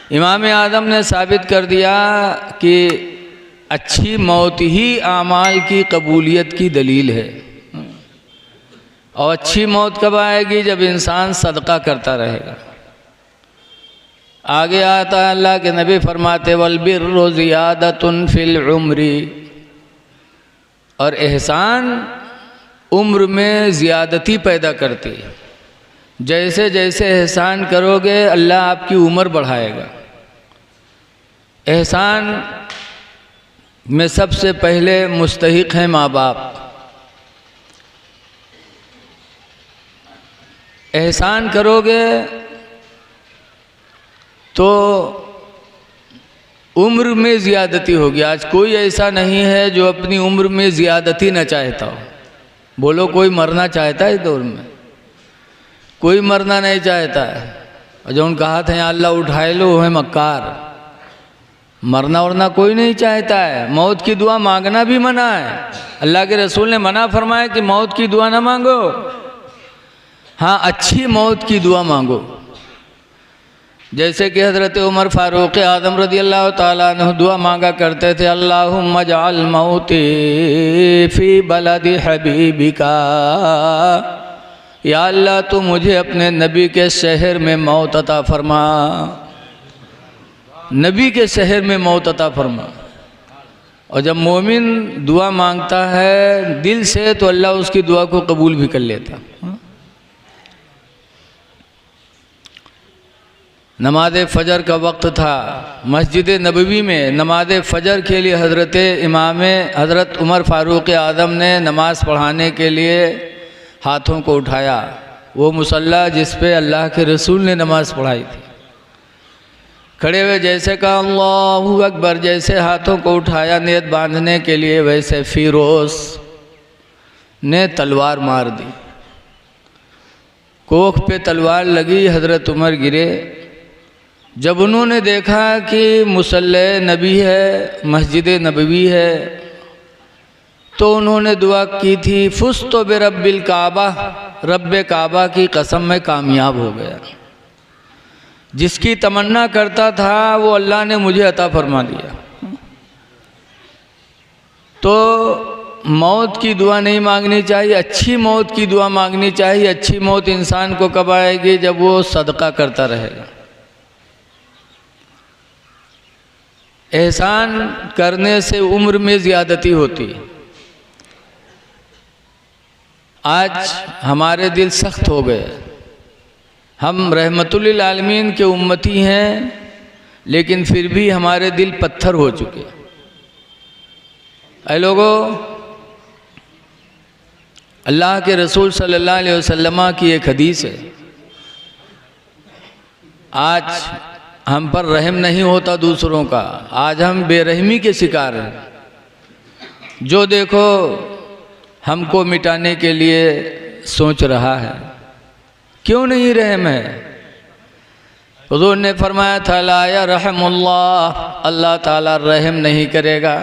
इमाम आदम ने साबित कर दिया कि अच्छी मौत ही आमाल की कबूलियत की दलील है। और अच्छी मौत कब आएगी? जब इंसान सदका करता रहेगा। आगे आता है अल्लाह के नबी फरमाते वल बिर्रु ज़ियादतुन फिल उम्री, और एहसान उम्र में ज़ियादती पैदा करती है। जैसे जैसे एहसान करोगे अल्लाह आपकी उम्र बढ़ाएगा। एहसान में सबसे पहले मुस्तहिक हैं माँ बाप। एहसान करोगे तो उम्र में ज़्यादती होगी। आज कोई ऐसा नहीं है जो अपनी उम्र में ज़्यादती न चाहता हो। बोलो, कोई मरना चाहता है इस दौर में? कोई मरना नहीं चाहता है। और जो उनका हाथ है अल्लाह उठाए लो, है मक्कार। मरना वरना कोई नहीं चाहता है। मौत की दुआ मांगना भी मना है। अल्लाह के रसूल ने मना फरमाया कि मौत की दुआ ना मांगो, हाँ अच्छी मौत की दुआ मांगो। जैसे कि हज़रत उमर फ़ारूक़ आज़म रज़ी अल्लाह ताला अन्हु दुआ मांगा करते थे, अल्लाहुम्मा जअल मौती फ़ी बलदी हबीबिका, या अल्लाह तू मुझे अपने नबी के शहर में मौत अता फरमा। नबी के शहर में मौत अता फरमा। और जब मोमिन दुआ मांगता है दिल से तो अल्लाह उसकी दुआ को कबूल भी कर लेता। नमाज फ़जर का वक्त था। मस्जिद नबवी में नमाज फ़जर के लिए हज़रत उमर फ़ारूक़ आज़म ने नमाज़ पढ़ाने के लिए हाथों को उठाया। वो मुसल्ला जिस पे अल्लाह के रसूल ने नमाज़ पढ़ाई थी। खड़े हुए जैसे कहा अल्लाहु अकबर, जैसे हाथों को उठाया नियत बांधने के लिए, वैसे फ़िरोज़ ने तलवार मार दी। कोख पे तलवार लगी, हज़रत उमर गिरे। जब उन्होंने देखा कि मुसल्ले नबी है, मस्जिद नबवी है, तो उन्होंने दुआ की थी फुस्तु बिरब्बिल काबा, रब्बे काबा की कसम में कामयाब हो गया। जिसकी तमन्ना करता था वो अल्लाह ने मुझे अता फरमा दिया। तो मौत की दुआ नहीं मांगनी चाहिए, अच्छी मौत की दुआ मांगनी चाहिए। अच्छी मौत इंसान को कब आएगी? जब वो सदका करता रहेगा। एहसान करने से उम्र में ज़्यादती होती है। आज हमारे दिल सख्त हो गए। हम रहमतुल्लिल आलमीन के उम्मती हैं, लेकिन फिर भी हमारे दिल पत्थर हो चुके। ऐ लोगों, अल्लाह के रसूल सल्लल्लाहु अलैहि वसल्लम की एक हदीस है, आज हम पर रहम नहीं होता दूसरों का। आज हम बेरहमी के शिकार हैं। जो देखो हमको मिटाने के लिए सोच रहा है। क्यों नहीं रहम है? हुज़ूर ने फरमाया था ला यरहमुल्लाह, अल्लाह ताला रहम नहीं करेगा।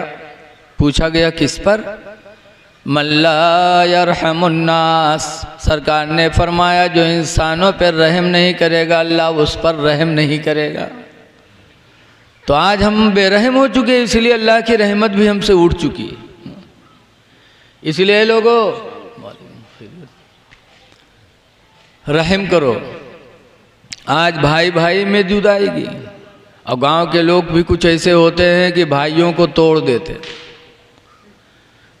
पूछा गया किस पर? मल्ला यरहमुन्नास, सरकार ने फरमाया जो इंसानों पर रहम नहीं करेगा अल्लाह उस पर रहम नहीं करेगा। तो आज हम बेरहम हो चुके, इसलिए अल्लाह की रहमत भी हमसे उठ चुकी है। इसलिए लोगों रहम करो। आज भाई भाई में जुदाईगी। और गांव के लोग भी कुछ ऐसे होते हैं कि भाइयों को तोड़ देते।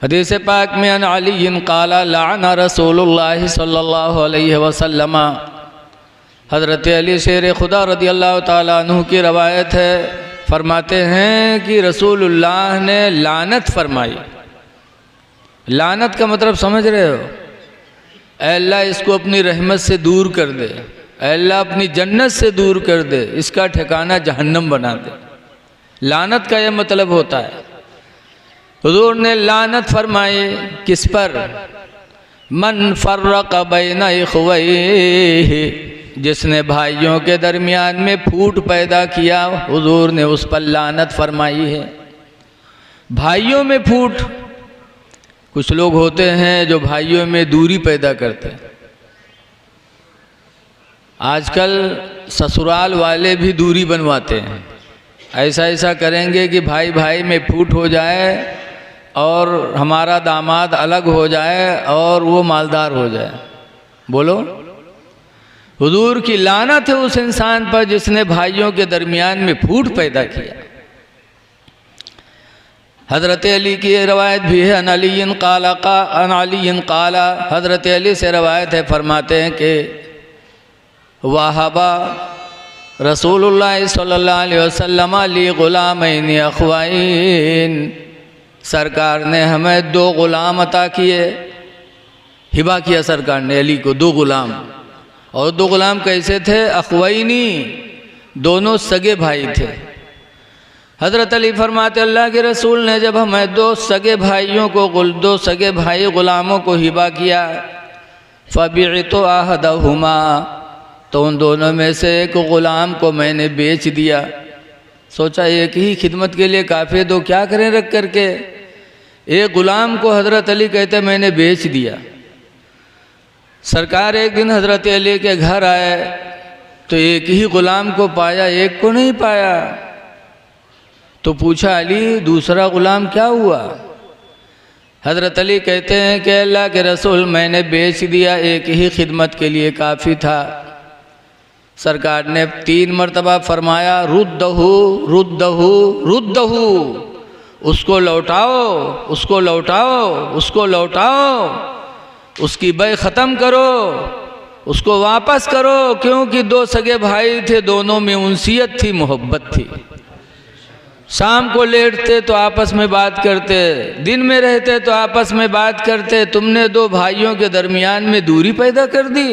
हदीस पाक में अन अली क़ाला लअना रसूलुल्लाह सल्लल्लाहु अलैहि वसल्लम, हज़रत अली शेर खुदा रज़ी अल्लाह ताला अन्हु की रवायत है। फरमाते हैं कि रसूलुल्लाह ने लानत फरमाई। लानत का मतलब समझ रहे हो? ऐ अल्लाह इसको अपनी रहमत से दूर कर दे, ऐ अल्लाह अपनी जन्नत से दूर कर दे, इसका ठिकाना जहन्नम बना दे। लानत का यह मतलब होता है। हुज़ूर ने लानत फरमाई किस पर? मन फर्रक़ बैन इख़वैहि, जिसने भाइयों के दरमियान में फूट पैदा किया, हुज़ूर ने उस पर लानत फरमाई है। भाइयों में फूट, कुछ लोग होते हैं जो भाइयों में दूरी पैदा करते हैं। आजकल ससुराल वाले भी दूरी बनवाते हैं, ऐसा ऐसा करेंगे कि भाई भाई में फूट हो जाए और हमारा दामाद अलग हो जाए और वो मालदार हो जाए। बोलो, हुजूर की लानत है उस इंसान पर जिसने भाइयों के दरमियान में फूट पैदा किया। हज़रत अली की रवायत भी है, अन अली काला, हज़रत अली से रवायत है, फरमाते हैं कि वाहबा रसूलुल्लाह सल्लल्लाहु अलैहि वसल्लम अली ग़ुलामैन अख़वैन, सरकार ने हमें 2 ग़ुलाम अता किए, हिबा किया सरकार ने अली को 2 ग़ुलाम। और 2 ग़ुलाम कैसे थे? अख़वैनी, दोनों सगे भाई थे। हज़रत अली फरमाते अल्लाह के रसूल ने जब हमें 2 सगे भाइयों को 2 सगे भाई ग़ुलामों को हिबा किया, फ़बिअतु अहदहुमा, तो उन दोनों में से एक ग़ुलाम को मैंने बेच दिया। सोचा एक ही खिदमत के लिए काफ़ी, 2 क्या करें रख करके। एक ग़ुलाम को हज़रत अली कहते मैंने बेच दिया। सरकार एक दिन हज़रत अली के घर आए तो एक ही ग़ुलाम को पाया, एक को नहीं पाया। तो पूछा अली दूसरा ग़ुलाम क्या हुआ? हज़रत अली कहते हैं कि अल्लाह के रसूल मैंने बेच दिया, एक ही खिदमत के लिए काफ़ी था। सरकार ने 3 मरतबा फरमाया रुद्दहू रुद्दहू रुद्दहू, उसको लौटाओ, उसको लौटाओ, उसको लौटाओ, उसकी बै ख़त्म करो, उसको वापस करो। क्योंकि 2 सगे भाई थे, दोनों में उनसियत थी, मोहब्बत थी। शाम को लेटते तो आपस में बात करते, दिन में रहते तो आपस में बात करते। तुमने 2 भाइयों के दरमियान में दूरी पैदा कर दी।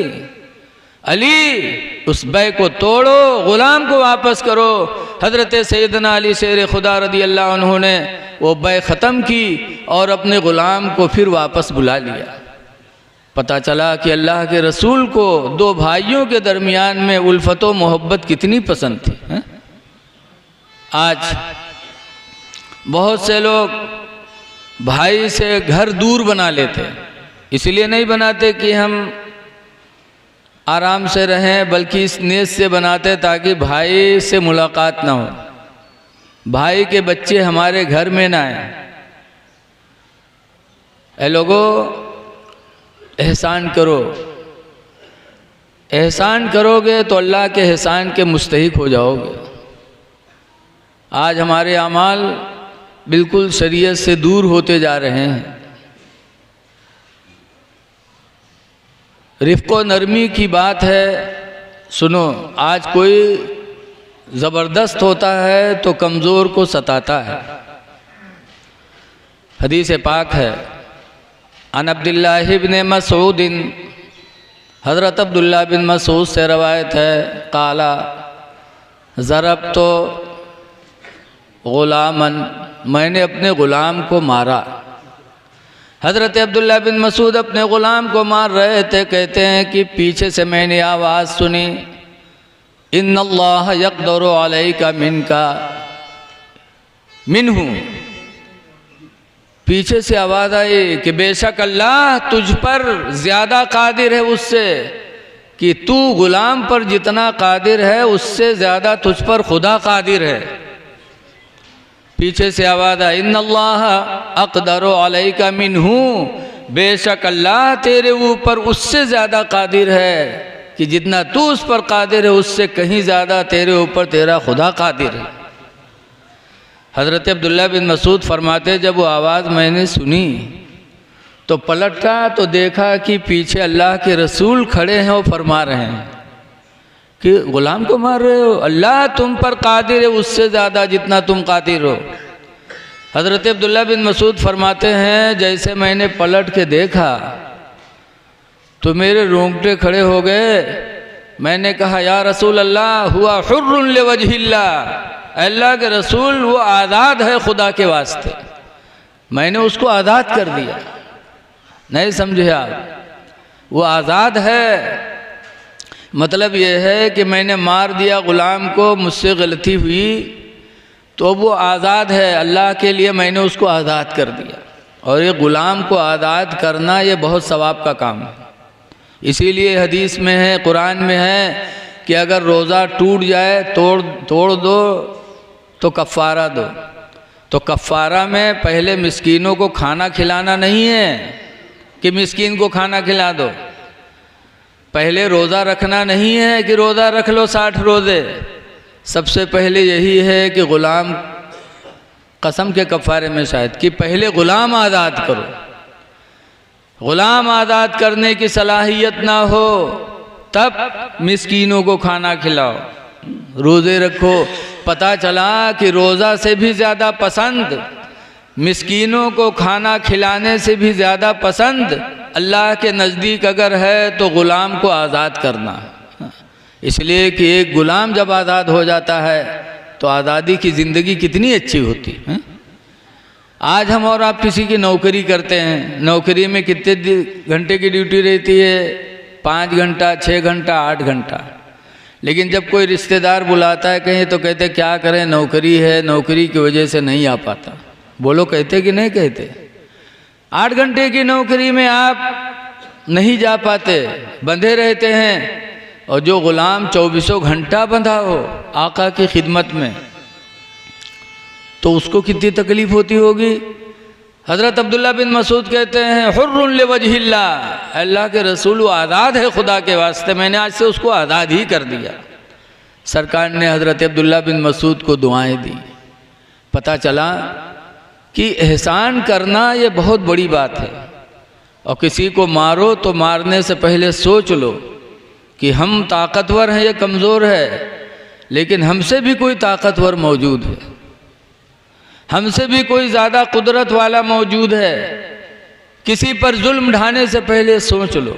अली उस बै को तोड़ो, ग़ुलाम को वापस करो। हज़रत सैयदना अली शेर खुदा रदी अल्लाह अन्हु ने वो बै ख़त्म की और अपने ग़ुलाम को फिर वापस बुला लिया। पता चला कि अल्लाह के रसूल को 2 भाइयों के दरमियान में उल्फत व मोहब्बत कितनी पसंद थी। है? आज बहुत से लोग भाई से घर दूर बना लेते, इसलिए नहीं बनाते कि हम आराम से रहें, बल्कि इस नीयत से बनाते ताकि भाई से मुलाकात ना हो, भाई के बच्चे हमारे घर में ना आए। ऐ लोगों, एहसान करो, एहसान करोगे तो अल्लाह के एहसान के मुस्तहिक हो जाओगे। आज हमारे अमाल बिल्कुल शरीयत से दूर होते जा रहे हैं। रिफ़्क़ व नरमी की बात है। सुनो, आज कोई ज़बरदस्त होता है तो कमज़ोर को सताता है। हदीस पाक है, अन अब्दुल्लाह इब्न मसऊद, हज़रत अब्दुल्लाह बिन मसऊद से रवायत है, काला ज़रब तो ग़ुलामन, मैंने अपने ग़ुलाम को मारा। हज़रत अब्दुल्लाह बिन मसूद अपने ग़ुलाम को मार रहे थे। कहते हैं कि पीछे से मैंने आवाज़ सुनी, इन्नल्लाह यक़दरु अलैका मिनका मिन्हु, पीछे से आवाज़ आई कि बेशक अल्लाह तुझ पर ज़्यादा कादिर है उससे, कि तू ग़ुलाम पर जितना कादिर है उससे ज़्यादा तुझ पर खुदा कादिर है। पीछे से आवाज़ आई, इन्नल्लाह अक़दरु अलैका मिन्हु, बेशक अल्लाह तेरे ऊपर उससे ज़्यादा कादिर है, कि जितना तू उस पर कादिर है उससे कहीं ज़्यादा तेरे ऊपर तेरा खुदा कादिर है। हज़रत अब्दुल्लाह बिन मसूद फरमाते, जब वो आवाज़ मैंने सुनी तो पलटा तो देखा कि पीछे अल्लाह के रसूल खड़े हैं। वो फरमा रहे हैं कि ग़ुलाम को मार रहे हो, अल्लाह तुम पर कादिर है उससे ज़्यादा जितना तुम कादिर हो। हज़रत अब्दुल्लाह बिन मसूद फरमाते हैं, जैसे मैंने पलट के देखा तो मेरे रोंगटे खड़े हो गए। मैंने कहा, या रसूल अल्लाह हुआ हुर्रुन लिवजहिल्लाह, अल्लाह के रसूल वो आज़ाद है खुदा के वास्ते। मैंने उसको आज़ाद कर दिया। नहीं समझे आप? वो आज़ाद है, मतलब ये है कि मैंने मार दिया ग़ुलाम को, मुझसे गलती हुई तो वो आज़ाद है, अल्लाह के लिए मैंने उसको आज़ाद कर दिया। और ये ग़ुलाम को आज़ाद करना ये बहुत सवाब का काम है। इसीलिए हदीस में है, कुरान में है कि अगर रोज़ा टूट जाए तोड़ दो तो कफ़ारा दो। तो कफ़ारा में पहले मिस्कीनों को खाना खिलाना नहीं है कि मिस्कीन को खाना खिला दो। पहले रोज़ा रखना नहीं है कि रोज़ा रख लो 60 रोज़े। सबसे पहले यही है कि ग़ुलाम, कसम के कफ़ारे में शायद, कि पहले ग़ुलाम आज़ाद करो। ग़ुलाम आज़ाद करने की सलाहियत ना हो तब मिस्कीनों को खाना खिलाओ, रोज़े रखो। पता चला कि रोज़ा से भी ज़्यादा पसंद, मिस्कीनों को खाना खिलाने से भी ज़्यादा पसंद अल्लाह के नज़दीक अगर है तो ग़ुलाम को आज़ाद करना है। इसलिए कि एक ग़ुलाम जब आज़ाद हो जाता है तो आज़ादी की ज़िंदगी कितनी अच्छी होती है। आज हम और आप किसी की नौकरी करते हैं, नौकरी में कितने घंटे की ड्यूटी रहती है? 5 घंटा, 6 घंटा, 8 घंटा। लेकिन जब कोई रिश्तेदार बुलाता है कहीं तो कहते क्या करें, नौकरी है, नौकरी की वजह से नहीं आ पाता। बोलो कहते कि नहीं कहते? 8 घंटे की नौकरी में आप नहीं जा पाते, बंधे रहते हैं। और जो ग़ुलाम 24 घंटा बंधा हो आका की खिदमत में, तो उसको कितनी तकलीफ़ होती होगी। हज़रत अब्दुल्ला बिन मसूद कहते हैं, हुर्रुन लिवजहिल्लाह, अल्लाह के रसूल वो आज़ाद है खुदा के वास्ते, मैंने आज से उसको आज़ाद ही कर दिया। सरकार ने हज़रत अब्दुल्ला बिन मसूद को दुआएं दी। पता चला कि एहसान करना ये बहुत बड़ी बात है। और किसी को मारो तो मारने से पहले सोच लो कि हम ताकतवर हैं या कमज़ोर है, लेकिन हमसे भी कोई ताकतवर मौजूद है, हमसे भी कोई ज़्यादा कुदरत वाला मौजूद है। किसी पर जुल्म ढाने से पहले सोच लो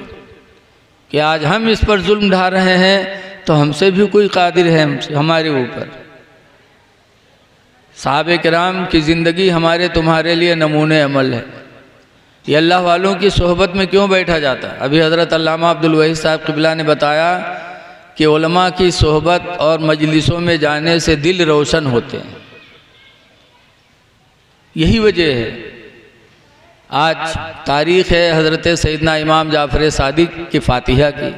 कि आज हम इस पर जुल्म ढा रहे हैं तो हमसे भी कोई कादिर है हमारे ऊपर। साहबे किराम की ज़िंदगी हमारे तुम्हारे लिए नमूने अमल है। ये अल्लाह वालों की सोहबत में क्यों बैठा जाता? अभी हज़रत अल्लामा अब्दुल वहीद साहब क़िबला ने बताया कि उलमा की सोहबत और मजलिसों में जाने से दिल रोशन होते हैं। यही वजह है। आज तारीख़ है हज़रत सैयदना इमाम जाफ़र सादिक़ की फ़ातिहा की।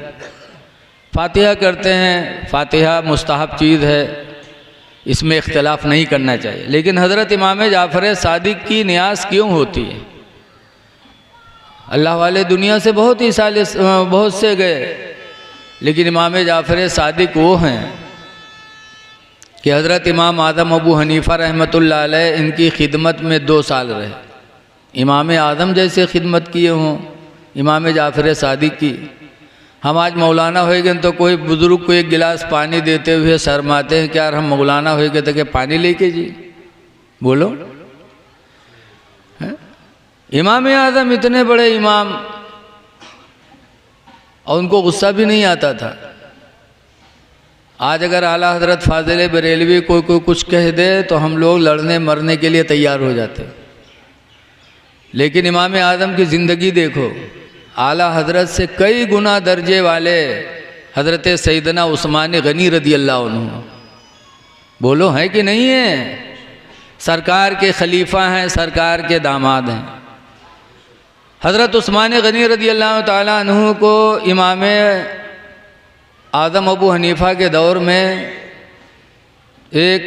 फ़ातिहा करते हैं, फ़ातिहा मुस्तहब चीज़ है, इसमें इख्तिलाफ़ नहीं करना चाहिए। लेकिन हज़रत इमाम जाफ़र सादिक़ की नियाज़ क्यों होती है? अल्लाह वाले दुनिया से बहुत से गए, लेकिन इमाम जाफ़र सादिक़ वो हैं कि हज़रत इमाम आज़म अबू हनीफ़ा रहमतुल्लाह अलैह इनकी खिदमत में 2 साल रहे। इमाम आज़म जैसे खिदमत किए हों इमाम जाफ़र सादिक़ की। हम आज मौलाना हो गए तो कोई बुज़ुर्ग को 1 गिलास पानी देते हुए शर्माते हैं, क्या हम मौलाना हो गए तो क्या पानी लेके जी? बोलो, इमाम आज़म इतने बड़े इमाम, और उनको गुस्सा भी नहीं आता था। आज अगर आला हज़रत फ़ाज़िल बरेलवी कोई कुछ कह दे तो हम लोग लड़ने मरने के लिए तैयार हो जाते। लेकिन इमाम आज़म की ज़िंदगी देखो, आला हज़रत से कई गुना दर्जे वाले हज़रत सैयदना उस्मान गनी रदी अल्लाह अन्हु। बोलो है कि नहीं है? सरकार के खलीफा हैं, सरकार के दामाद हैं। हज़रत उस्मान गनी रदी अल्लाह ताला अन्हु को इमाम आज़म अबू हनीफ़ा के दौर में एक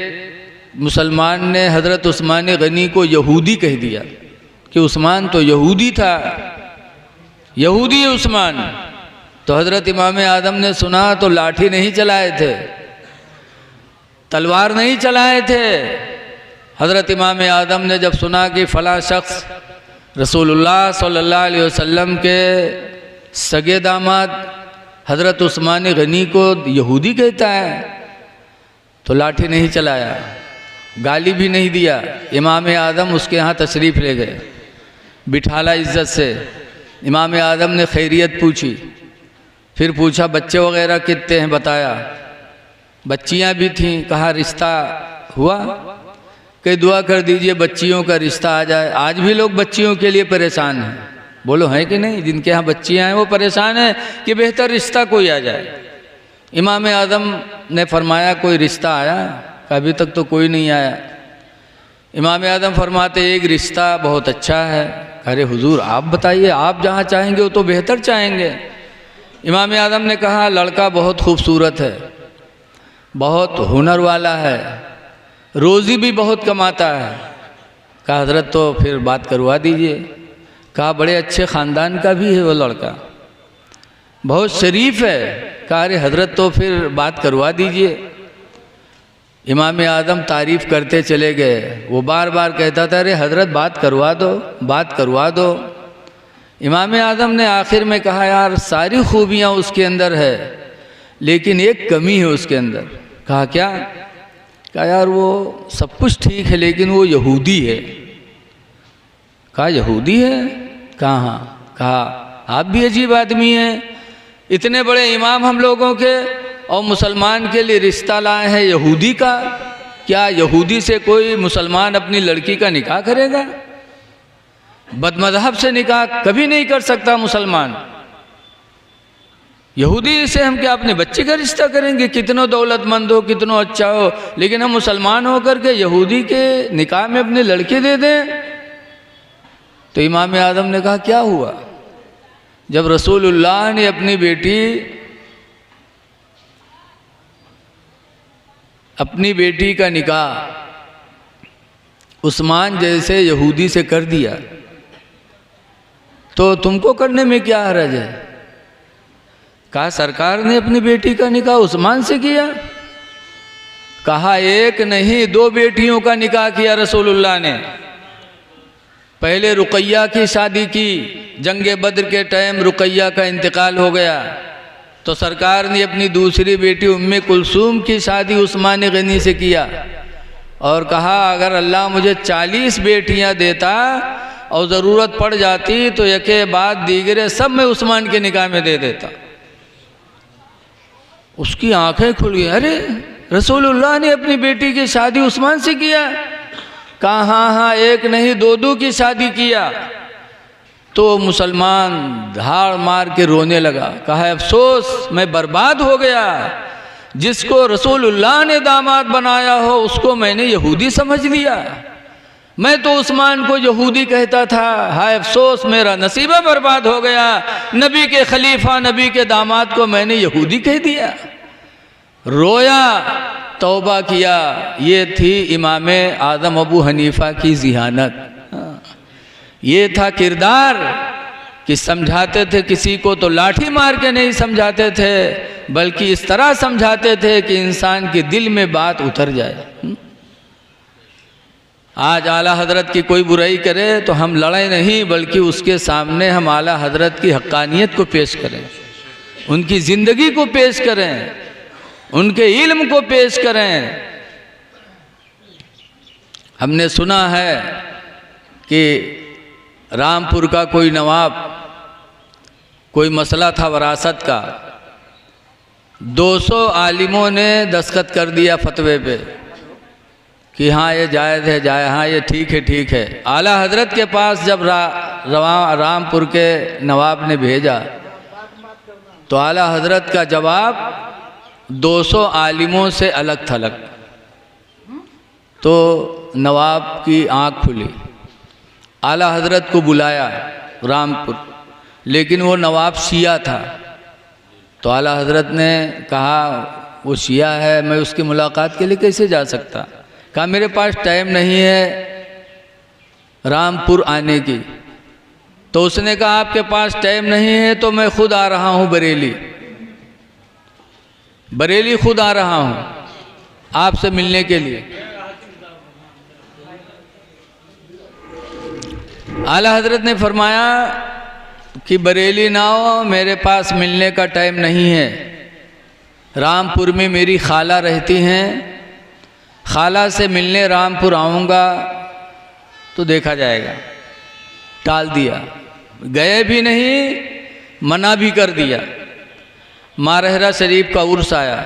मुसलमान ने हज़रत उस्मान गनी को यहूदी कह दिया कि उस्मान तो यहूदी था, यहूदी है उस्मान। तो हज़रत इमाम आज़म ने सुना तो लाठी नहीं चलाए थे, तलवार नहीं चलाए थे। हज़रत इमाम आज़म ने जब सुना कि फ़लाँ शख्स रसूलुल्लाह सल्लल्लाहु अलैहि वसल्लम के सगे दामाद हज़रत उस्मान गनी को यहूदी कहता है, तो लाठी नहीं चलाया, गाली भी नहीं दिया। इमाम आज़म उसके यहाँ तशरीफ़ ले गए, बिठाला इज़्ज़त से। इमाम आज़म ने खैरियत पूछी, फिर पूछा बच्चे वग़ैरह कितने हैं, बताया। बच्चियाँ भी थीं, कहा रिश्ता हुआ? कई दुआ कर दीजिए बच्चियों का रिश्ता आ जाए। आज भी लोग बच्चियों के लिए परेशान हैं। बोलो हैं कि नहीं? जिनके यहाँ बच्चियाँ हैं वो परेशान हैं कि बेहतर रिश्ता कोई आ जाए। इमाम आज़म ने फरमाया कोई रिश्ता आया? अभी तक तो कोई नहीं आया। इमाम आज़म फरमाते एक रिश्ता बहुत अच्छा है। अरे हुजूर आप बताइए, आप जहाँ चाहेंगे वो तो बेहतर चाहेंगे। इमाम आदम ने कहा लड़का बहुत खूबसूरत है, बहुत हुनर वाला है, रोज़ी भी बहुत कमाता है। कहा हज़रत तो फिर बात करवा दीजिए। कहा बड़े अच्छे ख़ानदान का भी है वो लड़का, बहुत शरीफ है। कहा अरे हज़रत तो फिर बात करवा दीजिए। इमाम आदम तारीफ़ करते चले गए। वो बार बार कहता था अरे हज़रत बात करवा दो, बात करवा दो। इमाम आदम ने आखिर में कहा यार सारी खूबियाँ उसके अंदर है, लेकिन एक कमी है उसके अंदर। कहा क्या? कहा यार वो सब कुछ ठीक है लेकिन वो यहूदी है। कहा यहूदी है? कहा हाँ। कहा आप भी अजीब आदमी हैं, इतने बड़े इमाम हम लोगों के और मुसलमान के लिए रिश्ता लाए हैं यहूदी का। क्या यहूदी से कोई मुसलमान अपनी लड़की का निकाह करेगा? बदमज़हब से निकाह कभी नहीं कर सकता मुसलमान। यहूदी से हम क्या अपने बच्चे का रिश्ता करेंगे? कितनों दौलतमंद हो, कितनों अच्छा हो, लेकिन हम मुसलमान होकर के यहूदी के निकाह में अपने लड़के दे दें? तो इमाम आदम ने कहा क्या हुआ? जब रसूलुल्लाह ने अपनी बेटी का निकाह उस्मान जैसे यहूदी से कर दिया तो तुमको करने में क्या हर्ज है? कहा सरकार ने अपनी बेटी का निकाह उस्मान से किया। कहा एक नहीं दो बेटियों का निकाह किया रसूलुल्लाह ने। पहले रुकैया की शादी की, जंगे बद्र के टाइम रुकैया का इंतकाल हो गया तो सरकार ने अपनी दूसरी बेटी उम्मे कुलसूम की शादी उस्मान गनी से किया और कहा अगर अल्लाह मुझे 40 बेटियां देता और ज़रूरत पड़ जाती तो यके बाद दीगरे सब मैं उस्मान के निकाह में दे देता। उसकी आंखें खुल गई, अरे रसूलुल्लाह ने अपनी बेटी की शादी उस्मान से किया? कहा हाँ हाँ एक नहीं दो दो की शादी किया। तो मुसलमान धाड़ मार के रोने लगा। कहा अफसोस मैं बर्बाद हो गया, जिसको रसूलुल्लाह ने दामाद बनाया हो उसको मैंने यहूदी समझ लिया। मैं तो उस्मान को यहूदी कहता था, हाय अफसोस मेरा नसीबा बर्बाद हो गया। नबी के खलीफा नबी के दामाद को मैंने यहूदी कह दिया। रोया, तौबा किया। ये थी इमाम आज़म अबू हनीफा की ज़िहानत। ये था किरदार कि समझाते थे किसी को तो लाठी मार के नहीं समझाते थे, बल्कि इस तरह समझाते थे कि इंसान के दिल में बात उतर जाए। आज आला हज़रत की कोई बुराई करे तो हम लड़ें नहीं, बल्कि उसके सामने हम आला हज़रत की हक़ानियत को पेश करें, उनकी ज़िंदगी को पेश करें, उनके इल्म को पेश करें। हमने सुना है कि रामपुर का कोई नवाब, कोई मसला था वरासत का, 200 आलिमों ने दस्तखत कर दिया फतवे पे कि हाँ ये जायज़ है, हाँ ये ठीक है। आला हज़रत के पास जब रामपुर के नवाब ने भेजा तो आला हज़रत का जवाब 200 आलिमों से अलग थलग। तो नवाब की आँख खुली, आला हज़रत को बुलाया रामपुर, लेकिन वो नवाब शिया था। तो आला हज़रत ने कहा वो शिया है, मैं उसकी मुलाकात के लिए कैसे जा सकता? कहा मेरे पास टाइम नहीं है रामपुर आने की। तो उसने कहा आपके पास टाइम नहीं है तो मैं खुद आ रहा हूँ बरेली खुद आ रहा हूँ आपसे मिलने के लिए। आला हज़रत ने फरमाया कि बरेली ना हो, मेरे पास मिलने का टाइम नहीं है। रामपुर में मेरी खाला रहती हैं, खाला से मिलने रामपुर आऊँगा तो देखा जाएगा। टाल दिया, गए भी नहीं, मना भी कर दिया। मारहरा शरीफ का उर्स आया,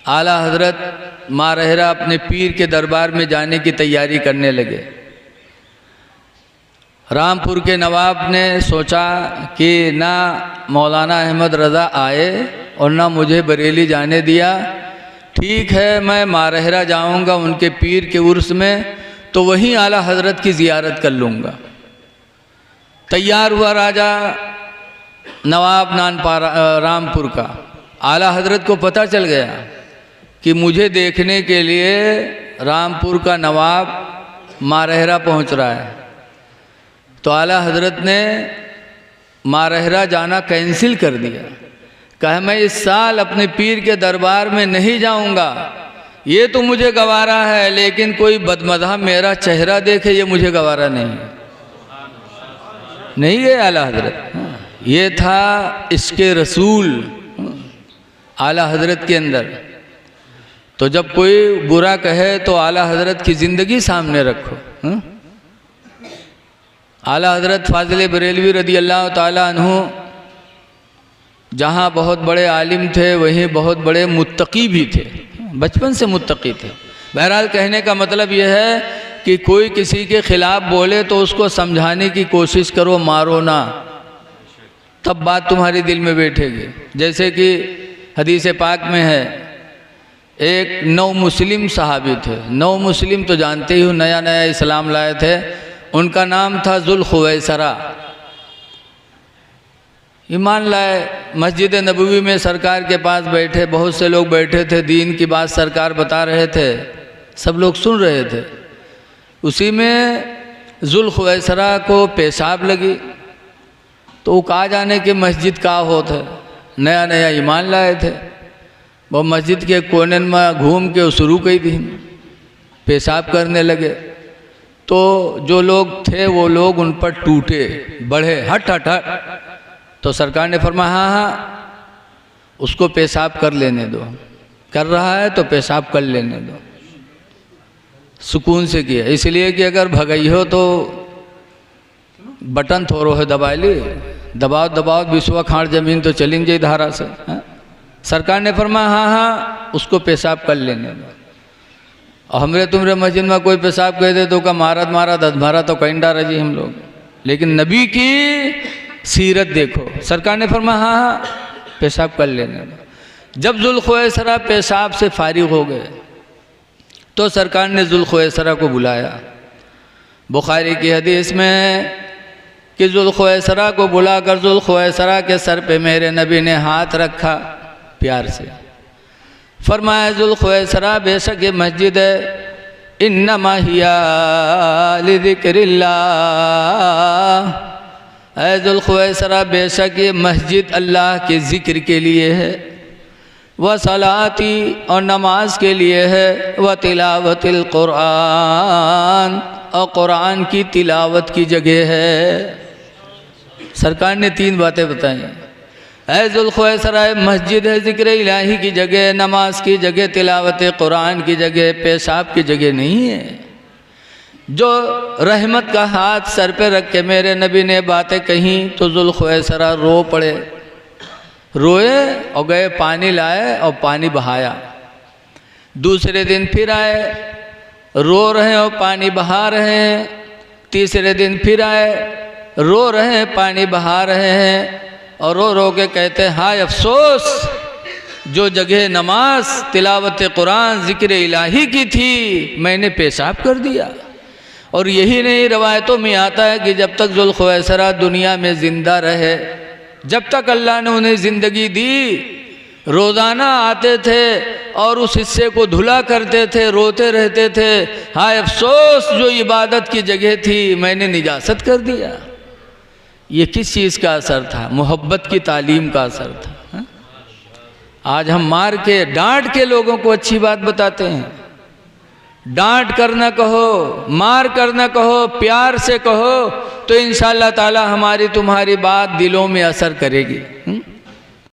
आला हज़रत मारहरा अपने पीर के दरबार में जाने की तैयारी करने लगे। रामपुर के नवाब ने सोचा कि ना मौलाना अहमद रज़ा आए और ना मुझे बरेली जाने दिया, ठीक है मैं मारहरा जाऊंगा उनके पीर के उर्स में, तो वहीं आला हज़रत की ज़ियारत कर लूँगा। तैयार हुआ राजा, नवाब रामपुर का। आला हजरत को पता चल गया कि मुझे देखने के लिए रामपुर का नवाब मारहरा पहुंच रहा है। तो आला हजरत ने मारहरा जाना कैंसिल कर दिया। कहा मैं इस साल अपने पीर के दरबार में नहीं जाऊंगा, ये तो मुझे गवारा है, लेकिन कोई बदमज़हब मेरा चेहरा देखे ये मुझे गवारा नहीं गए आला हजरत। ये था इसके रसूल आला हजरत के अंदर। तो जब कोई बुरा कहे तो आला हजरत की ज़िंदगी सामने रखो। आला हजरत फाजिल बरेलवी रदी अल्लाह ताला अन्हु जहाँ बहुत बड़े आलिम थे वहीं बहुत बड़े मुत्तकी भी थे, बचपन से मुत्तकी थे। बहरहाल कहने का मतलब यह है कि कोई किसी के ख़िलाफ़ बोले तो उसको समझाने की कोशिश करो, मारो ना, तब बात तुम्हारे दिल में बैठेगी। जैसे कि हदीस पाक में है, एक नौ मुस्लिम सहाबी थे। नौ मुस्लिम तो जानते ही हो, नया नया इस्लाम लाए थे। उनका नाम था ज़ुल्ख़ुवैसरा। ईमान लाए, मस्जिद नबवी में सरकार के पास बैठे, बहुत से लोग बैठे थे, दीन की बात सरकार बता रहे थे, सब लोग सुन रहे थे। उसी में ज़ुल्ख़ुवैसरा को पेशाब लगी। तो वो कहा जाने कि मस्जिद का होता है, नया नया ईमान लाए थे। वो मस्जिद के कोने में घूम के शुरू की थी, पेशाब करने लगे। तो जो लोग थे वो लोग उन पर टूटे, बढ़े, हट हट हट। तो सरकार ने फरमाया हाँ हाँ उसको पेशाब कर लेने दो, कर रहा है तो पेशाब कर लेने दो। सुकून से किया, इसलिए कि अगर भगई हो तो बटन थोड़ो है दबा ली, दबाव दबाव विश्वा खाड़ जमीन तो चलेंगे जाए धारा से। सरकार ने फरमाया हाँ हाँ उसको पेशाब कर लेने दो। और हमरे तुमरे मस्जिद में कोई पेशाब कह दे तो का मारत मारा दधमारा तो कहीं डारा जी हम लोग। लेकिन नबी की सीरत देखो, सरकार ने फरमाया हाँ हाँ पेशाब कर लेने दो। जब ज़ुल्ख़ुवैसरा पेशाब से फारिग हो गए तो सरकार ने ज़ुल्ख़ुवैसरा को बुलाया। बुखारी की हदीस में कि ज़ुल्ख़ुवैसरा को बुलाकर ज़ुल्ख़ुवैसरा के सर पे मेरे नबी ने हाथ रखा प्यार से। फरमाया ज़ुल्ख़ुवैसरा बेशक ये मस्जिद है, इन्नमा हिया लिज़िक्रिल्लाह, ऐ ज़ुल्ख़ुवैसरा बेशक ये मस्जिद अल्लाह के ज़िक्र के लिए है, व सलाती और नमाज के लिए है, व तिलावतिल क़ुरान और क़ुरान की तिलावत की जगह है। सरकार ने तीन बातें बताई। ऐ ज़ुल्ख़ुवैसरा मस्जिद है, ज़िक्र इलाही की जगह, नमाज की जगह, तिलावत क़ुरान की जगह, पेशाब की जगह नहीं है। जो रहमत का हाथ सर पे रख के मेरे नबी ने बातें कहीं तो ज़ुल्ख़ुवैसरा रो पड़े, रोए और गए पानी लाए और पानी बहाया। दूसरे दिन फिर आए, रो रहे और पानी बहा रहे हैं। तीसरे दिन फिर आए, रो रहे हैं पानी बहा रहे हैं और रो रो के कहते हैं हाय अफसोस, जो जगह नमाज तिलावत कुरान ज़िक्र इलाही की थी मैंने पेशाब कर दिया। और यही नहीं, रवायतों में आता है कि जब तक ज़ुल्ख़ुवैसरा दुनिया में ज़िंदा रहे, जब तक अल्लाह ने उन्हें ज़िंदगी दी, रोज़ाना आते थे और उस हिस्से को धुला करते थे, रोते रहते थे हाय अफसोस जो इबादत की जगह थी मैंने निजासत कर दिया। ये किस चीज़ का असर था? मोहब्बत की तालीम का असर था। हा? आज हम मार के डांट के लोगों को अच्छी बात बताते हैं। डांट कर न कहो, मार कर न कहो, प्यार से कहो तो इंशाअल्लाह ताला हमारी तुम्हारी बात दिलों में असर करेगी।